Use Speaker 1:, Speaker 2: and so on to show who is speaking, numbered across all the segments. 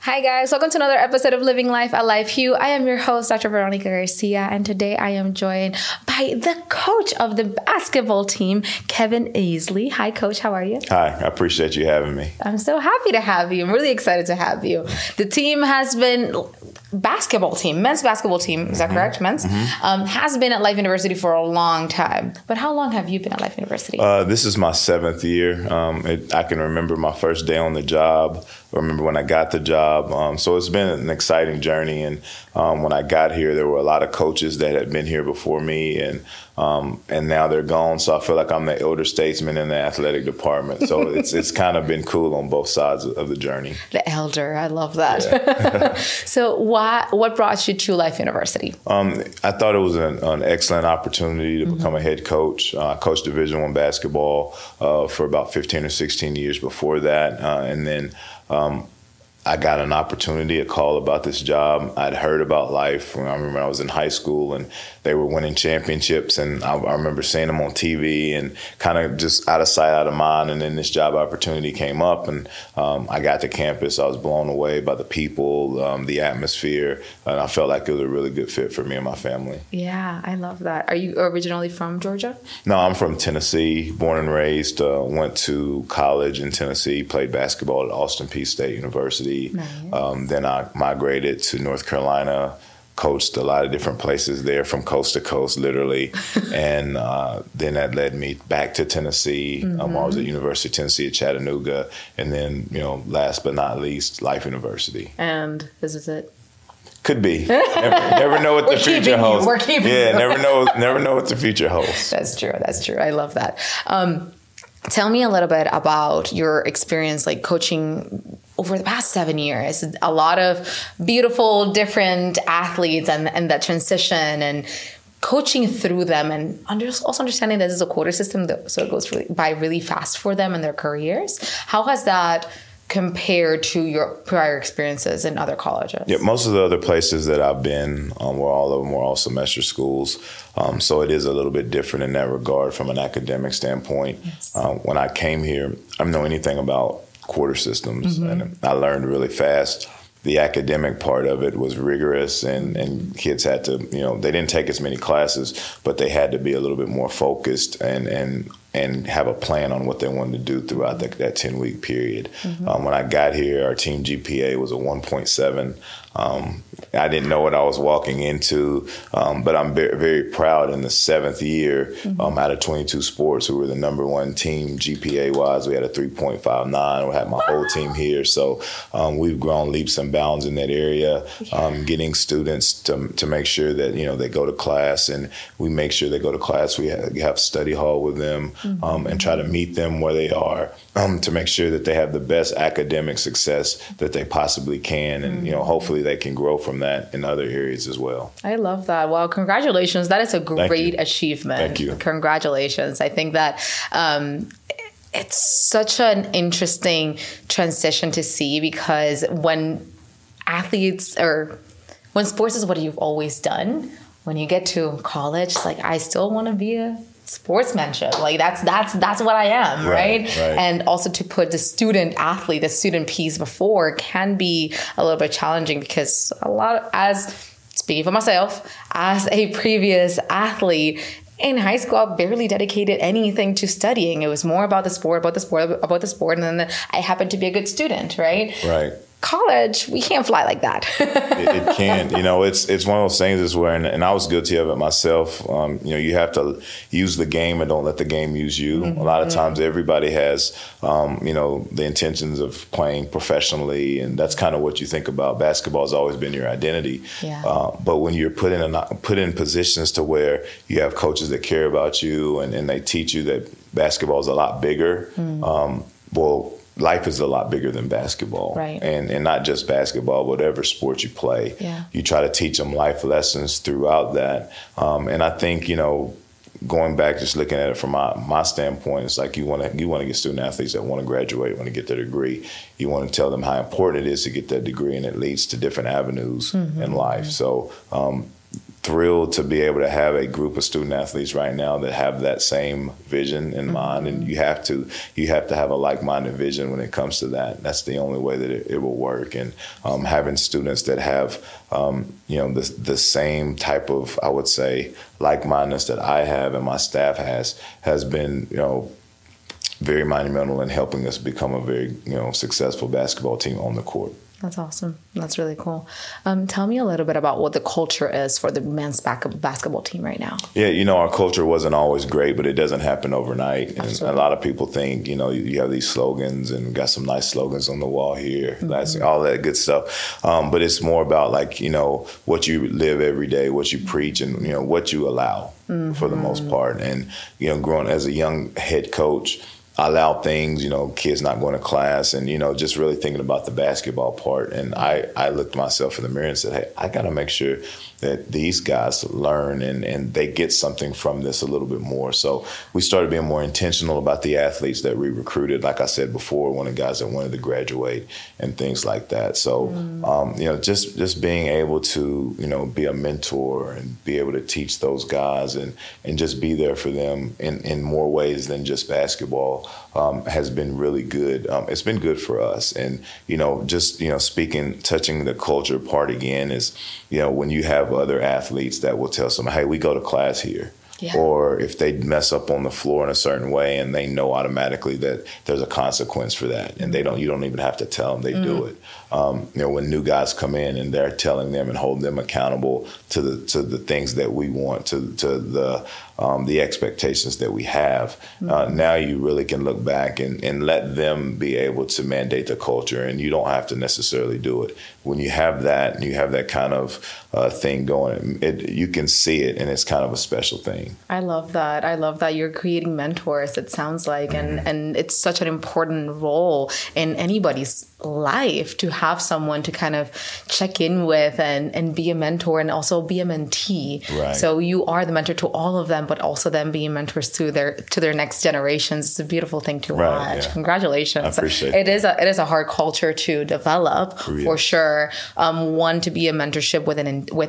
Speaker 1: Hi guys, welcome to another episode of Living Life a Life Hue. I am your host, Dr. Veronica Garcia, and today I am joined by the coach of the basketball team, Kevin Easley. Hi Coach, how are you?
Speaker 2: Hi, I appreciate you having me.
Speaker 1: I'm so happy to have you. I'm really excited to have you. The team has been, men's basketball team, is that correct? Men's? Has been at Life University for a long time. But how long have you been at Life University?
Speaker 2: This is my 7th year. I can remember my first day on the job. I remember when I got the job. So it's been an exciting journey. And when I got here, there were a lot of coaches that had been here before me, and now they're gone. So I feel like I'm the elder statesman in the athletic department. So it's kind of been cool on both sides of the journey.
Speaker 1: The elder, I love that.
Speaker 2: Yeah.
Speaker 1: So what brought you to Life University?
Speaker 2: I thought it was an excellent opportunity to become a head coach. I coached Division I basketball for about 15 or 16 years before that. And then I got an opportunity, a call about this job. I'd heard about Life. I remember when I was in high school and they were winning championships, and I remember seeing them on TV and kind of just out of sight, out of mind. And then this job opportunity came up, and I got to campus. I was blown away by the people, the atmosphere, and I felt like it was a really good fit for me and my family.
Speaker 1: Yeah, I love that. Are you originally from Georgia?
Speaker 2: No, I'm from Tennessee, born and raised. Went to college in Tennessee, played basketball at Austin Peay State University. Nice. Then I migrated to North Carolina, coached a lot of different places there from coast to coast, literally. And then that led me back to Tennessee. I was at University of Tennessee at Chattanooga. And then, last but not least, Life University.
Speaker 1: And this is it?
Speaker 2: Could be. Never know what the future holds.
Speaker 1: We're keeping you.
Speaker 2: Never know what the future holds.
Speaker 1: That's true. I love that. Tell me a little bit about your experience coaching over the past 7 years. A lot of beautiful, different athletes and that transition and coaching through them, and also understanding that this is a quota system, so it goes by really fast for them in their careers. How has that compared to your prior experiences in other colleges? Yeah,
Speaker 2: most of the other places that I've been were all semester schools. So it is a little bit different in that regard from an academic standpoint. Yes. When I came here, I didn't know anything about quarter systems, and I learned really fast. The academic part of it was rigorous, and kids had to, they didn't take as many classes, but they had to be a little bit more focused and have a plan on what they wanted to do throughout that 10-week period. When I got here, our team GPA was a 1.7. I didn't know what I was walking into, but I'm very proud in the 7th year, out of 22 sports, we were the number one team GPA-wise. We had a 3.59. We had my whole team here. So we've grown leaps and bounds in that area, getting students to make sure that, they go to class, and we make sure they go to class. We have study hall with them and try to meet them where they are to make sure that they have the best academic success that they possibly can. And, hopefully they can grow from that in other areas as well.
Speaker 1: I love that. Well, congratulations. That is a great achievement.
Speaker 2: Thank you.
Speaker 1: Congratulations. I think that it's such an interesting transition to see, because when sports is what you've always done, when you get to college, it's like, I still want to be a sportsmanship. That's what I am, right? And also to put the student athlete, the student piece before can be a little bit challenging, because speaking for myself, as a previous athlete, in high school, I barely dedicated anything to studying. It was more about the sport, and then I happened to be a good student, right?
Speaker 2: Right.
Speaker 1: College, we can't fly like that.
Speaker 2: It can. It's one of those things is where, and I was guilty of it myself. You have to use the game and don't let the game use you. A lot of times everybody has, the intentions of playing professionally, and that's kind of what you think about. Basketball has always been your identity. Yeah. But when you're put in positions to where you have coaches that care about you and they teach you that basketball is a lot bigger, life is a lot bigger than basketball,
Speaker 1: right?
Speaker 2: And not just basketball, whatever sport you play, you try to teach them life lessons throughout that. And I think, going back, just looking at it from my standpoint, it's like you want to get student athletes that want to graduate, want to get their degree. You want to tell them how important it is to get that degree, and it leads to different avenues in life. So thrilled to be able to have a group of student athletes right now that have that same vision in mind, and you have to have a like-minded vision when it comes to that. That's the only way that it will work. And having students that have the same type of, I would say, like-mindedness that I have and my staff has been very monumental in helping us become a very successful basketball team on the court.
Speaker 1: That's awesome. That's really cool. Tell me a little bit about what the culture is for the men's basketball team right now.
Speaker 2: Yeah, our culture wasn't always great, but it doesn't happen overnight. And
Speaker 1: Absolutely.
Speaker 2: a lot of people think, you have these slogans, and got some nice slogans on the wall here, all that good stuff. But it's more about what you live every day, what you preach, and what you allow for the most part. And growing as a young head coach, I allow things, kids not going to class, and, just really thinking about the basketball part. And I looked myself in the mirror and said, hey, I got to make sure that these guys learn and they get something from this a little bit more. So we started being more intentional about the athletes that we recruited. Like I said before, one of the guys that wanted to graduate and things like that. So, just being able to, be a mentor and be able to teach those guys and just be there for them in more ways than just basketball has been really good. It's been good for us. And, touching the culture part again is, when you have other athletes that will tell someone, hey, we go to class here. Yeah. Or if they mess up on the floor in a certain way and they know automatically that there's a consequence for that, and you don't even have to tell them, they do it. When new guys come in and they're telling them and holding them accountable to the things that we want, to the expectations that we have. Now you really can look back and let them be able to mandate the culture, and you don't have to necessarily do it. When you have that, and you have that kind of thing going, you can see it, and it's kind of a special thing.
Speaker 1: I love that. I love that you're creating mentors, it sounds like, and it's such an important role in anybody's life to have someone to kind of check in with and be a mentor and also be a mentee.
Speaker 2: Right.
Speaker 1: So you are the mentor to all of them, but also them being mentors to their next generations. It's a beautiful thing to watch. Yeah. Congratulations. I appreciate it. It is a hard culture to develop for sure. One, to be a mentorship with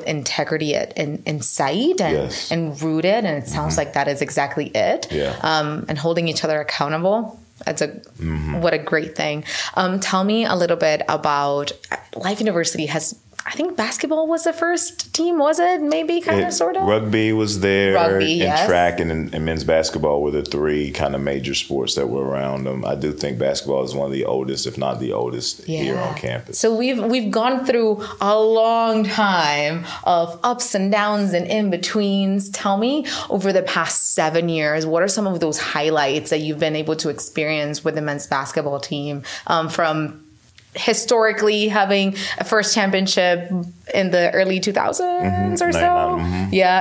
Speaker 1: integrity and sight and rooted, and it sounds like that is exactly it. Yeah. And holding each other accountable. That's what a great thing. Tell me a little bit about Life University. I think basketball was the first team, was it? Maybe sort of?
Speaker 2: Rugby was there. And track and men's basketball were the three kind of major sports that were around them. I do think basketball is one of the oldest, if not the oldest, here on campus.
Speaker 1: So we've gone through a long time of ups and downs and in-betweens. Tell me, over the past 7 years, what are some of those highlights that you've been able to experience with the men's basketball team, from historically having a first championship in the early 2000s or so,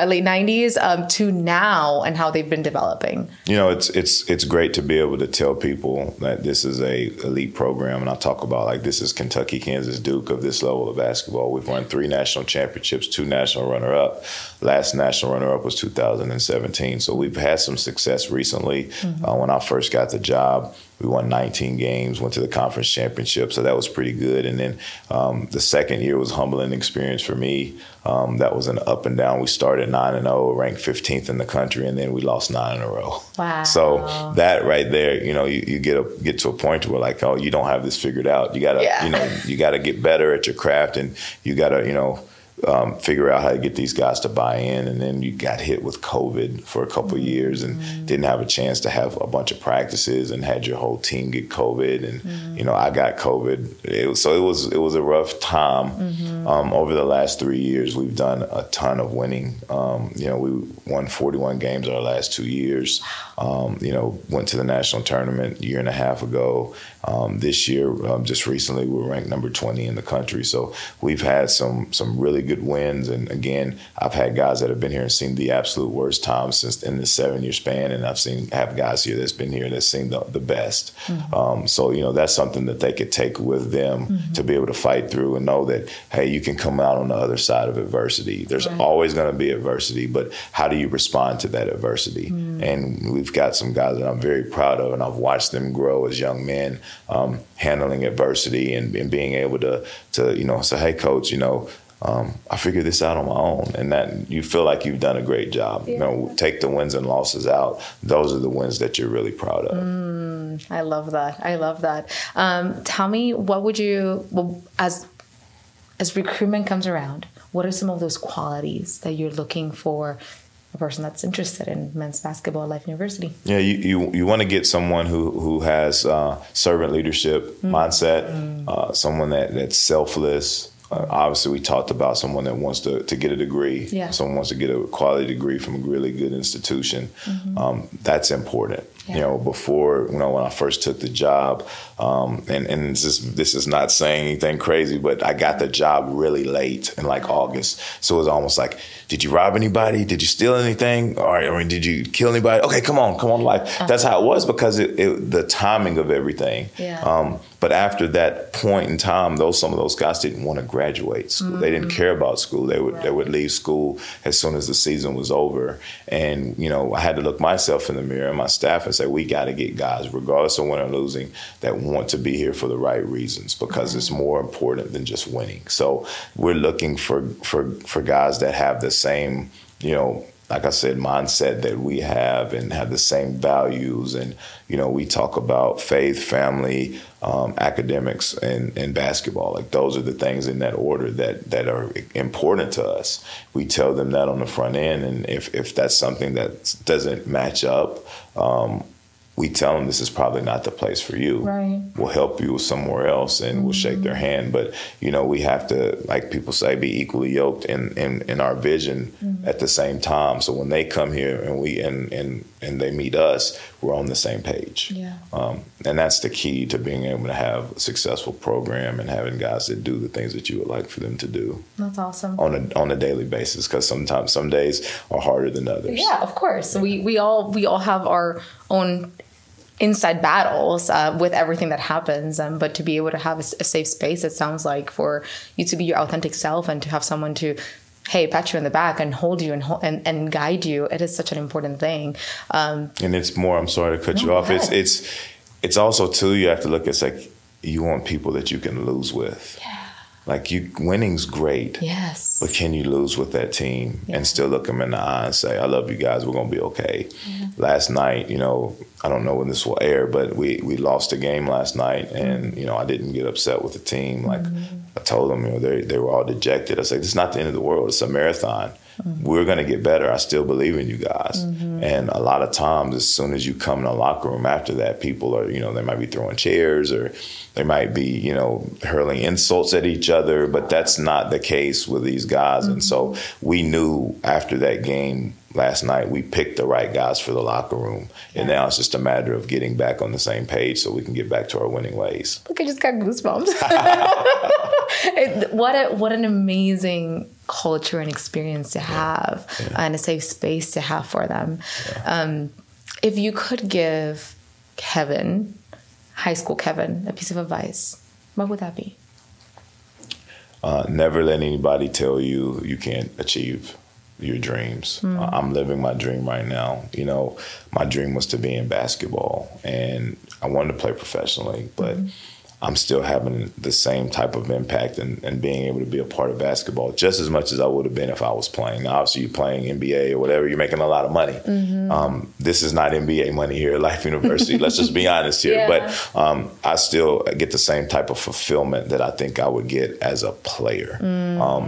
Speaker 1: late 90s, to now, and how they've been developing?
Speaker 2: It's great to be able to tell people that this is a elite program, and I talk about this is Kentucky, Kansas, Duke of this level of basketball. We've won 3 national championships, 2 national runner-up. Last national runner-up was 2017, so we've had some success recently. When I first got the job, we won 19 games, went to the conference championship, so that was pretty good. And then the second year was a humbling experience for me. That was an up and down. We started 9-0, ranked 15th in the country, and then we lost 9 in a row.
Speaker 1: Wow!
Speaker 2: So that right there, you get to a point where you don't have this figured out. You gotta, you gotta get better at your craft, and you gotta, figure out how to get these guys to buy in. And then you got hit with COVID for a couple of years and didn't have a chance to have a bunch of practices, and had your whole team get COVID. And, I got COVID. It was a rough time. Over the last 3 years, we've done a ton of winning. We won 41 games our last 2 years. Went to the national tournament a year and a half ago. This year, just recently, we were ranked number 20 in the country. So we've had some really good wins. And again, I've had guys that have been here and seen the absolute worst times since in this 7-year span. And I've have guys here that's been here that's seen the best. So, that's something that they could take with them to be able to fight through and know that, hey, you can come out on the other side of adversity. There's always going to be adversity, but how do you respond to that adversity? And we've got some guys that I'm very proud of, and I've watched them grow as young men, handling adversity and being able to say, hey, coach, I figured this out on my own, and that you feel like you've done a great job.
Speaker 1: Yeah.
Speaker 2: You know, take the wins and losses out. Those are the wins that you're really proud of.
Speaker 1: I love that. I love that. Tell me, what would you, as recruitment comes around, what are some of those qualities that you're looking for a person that's interested in men's basketball at Life University?
Speaker 2: Yeah, you want to get someone who has servant leadership mindset, someone that's selfless. Obviously, we talked about someone that wants to get a degree. Yeah. Someone wants to get a quality degree from a really good institution. That's important. Yeah. You know, before, when I first took the job, and this is not saying anything crazy, but I got the job really late in like August. So it was almost like, did you rob anybody? Did you steal anything? Or did you kill anybody? Okay, come on, life. That's how it was, because the timing of everything. Yeah. But after that point in time, some of those guys didn't want to graduate school. They didn't care about school. They would leave school as soon as the season was over. And, you know, I had to look myself in the mirror and my staff and say, we got to get guys, regardless of winning or losing, that want to be here for the right reasons, because it's more important than just winning. So we're looking for guys that have the same, you know, like I said, mindset that we have, and have the same values. And, you know, we talk about faith, family, academics, and basketball. Like, those are the things in that order that are important to us. We tell them that on the front end. And if that's something that doesn't match up, we tell them this is probably not the place for you. Right. We'll help you somewhere else, and we'll shake their hand. But, you know, we have to, like people say, be equally yoked in our vision at the same time. So when they come here and they meet us, we're on the same page. Yeah. And that's the key to being able to have a successful program and having guys that do the things that you would like for them to do. That's awesome. On a daily basis, because sometimes some days are harder than others. Yeah, of course. Yeah. We all have our own inside battles with everything that happens, but to be able to have a safe space, it sounds like, for you to be your authentic self, and to have someone to, hey, pat you in the back and hold you and guide you, it is such an important thing. And it's more, I'm sorry to cut you off, it's also too, you have to look at, like, you want people that you can lose with. Yeah. Like, winning's great. Yes. But can you lose with that team and still look them in the eye and say, I love you guys, we're going to be okay. Yeah. Last night, you know, I don't know when this will air, but we lost a game last night, and, you know, I didn't get upset with the team. Like, I told them, you know, they were all dejected. I said, it's not the end of the world. It's a marathon. We're going to get better. I still believe in you guys. And a lot of times, as soon as you come in the locker room after that, people are, you know, they might be throwing chairs, or they might be, you know, hurling insults at each other, but that's not the case with these guys. And so we knew after that game last night, we picked the right guys for the locker room. And now it's just a matter of getting back on the same page so we can get back to our winning ways. Look, I just got goosebumps. What an amazing culture and experience to have, and a safe space to have for them. Yeah. If you could give Kevin, high school Kevin, a piece of advice, what would that be? Never let anybody tell you you can't achieve your dreams. I'm living my dream right now. You know, my dream was to be in basketball, and I wanted to play professionally, but I'm still having the same type of impact and being able to be a part of basketball just as much as I would have been if I was playing. Now, obviously, you're playing NBA or whatever, you're making a lot of money. This is not NBA money here at Life University. Let's just be honest here. Yeah. But I still get the same type of fulfillment that I think I would get as a player.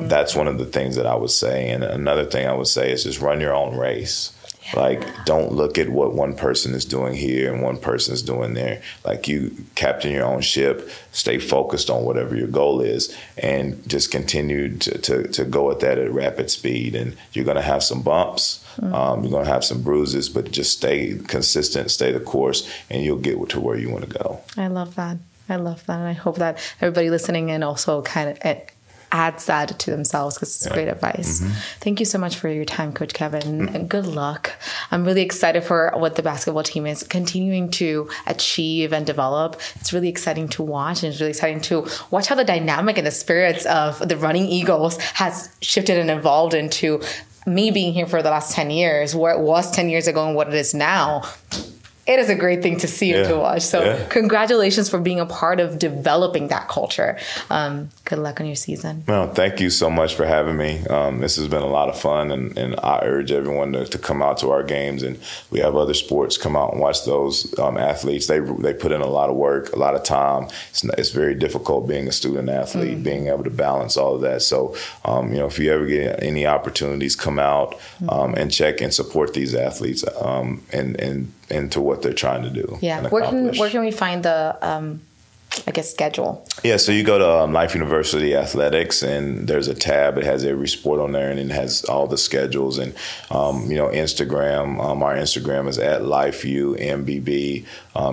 Speaker 2: That's one of the things that I would say. And another thing I would say is just run your own race. Like, don't look at what one person is doing here and one person is doing there. Like, you captain your own ship, stay focused on whatever your goal is, and just continue to go at that at rapid speed. And you're going to have some bumps. You're going to have some bruises, but just stay consistent, stay the course, and you'll get to where you want to go. I love that. And I hope that everybody listening in also kind of adds that to themselves, because it's great advice. Thank you so much for your time, Coach Kevin, and good luck. I'm really excited for what the basketball team is continuing to achieve and develop. It's really exciting to watch, and it's really exciting to watch how the dynamic and the spirits of the Running Eagles has shifted and evolved into me being here for the last 10 years, where it was 10 years ago and what it is now. It is a great thing to see and to watch. So congratulations for being a part of developing that culture.
Speaker 1: Good luck on your season.
Speaker 2: Well, thank you so much for having me. This has been a lot of fun, and I urge everyone to come out to our games. And we have other sports. Come out and watch those athletes. They put in a lot of work, a lot of time. It's very difficult being a student athlete, being able to balance all of that. So, if you ever get any opportunities, come out and check and support these athletes and to what they're trying to do.
Speaker 1: Yeah. Where can we find the schedule? Yeah,
Speaker 2: so you go to Life University Athletics, and there's a tab. It has every sport on there, and it has all the schedules. And Instagram. Our Instagram is @LifeUMBB.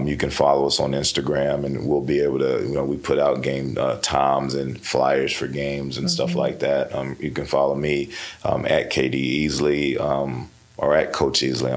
Speaker 2: You can follow us on Instagram, and we'll be able to. We put out game times and flyers for games and stuff like that. You can follow me @KD Easley. Or at Coach Easley,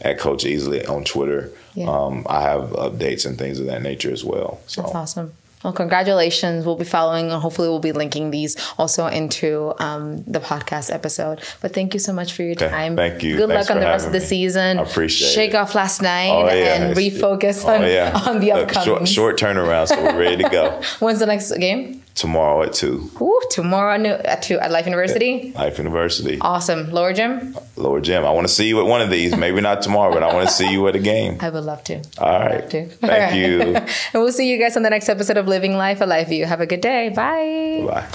Speaker 2: at Coach Easley on Twitter. Yeah. I have updates and things of that nature as well. So.
Speaker 1: That's awesome. Well, congratulations. We'll be following, and hopefully we'll be linking these also into the podcast episode. But thank you so much for your time.
Speaker 2: Thank you.
Speaker 1: Good luck on the rest of the season.
Speaker 2: I appreciate it.
Speaker 1: Shake off last night and refocus on the upcoming.
Speaker 2: Short turnaround, so we're ready to go.
Speaker 1: When's the next game?
Speaker 2: Tomorrow at 2.
Speaker 1: Ooh, tomorrow at 2 at Life University?
Speaker 2: Life University.
Speaker 1: Awesome. Lower gym?
Speaker 2: Lower gym. I want to see you at one of these. Maybe not tomorrow, but I want to see you at a game.
Speaker 1: I would love to.
Speaker 2: All right. Thank you.
Speaker 1: And we'll see you guys on the next episode of Living Life, a Life View. Have a good day. Bye.
Speaker 2: Bye.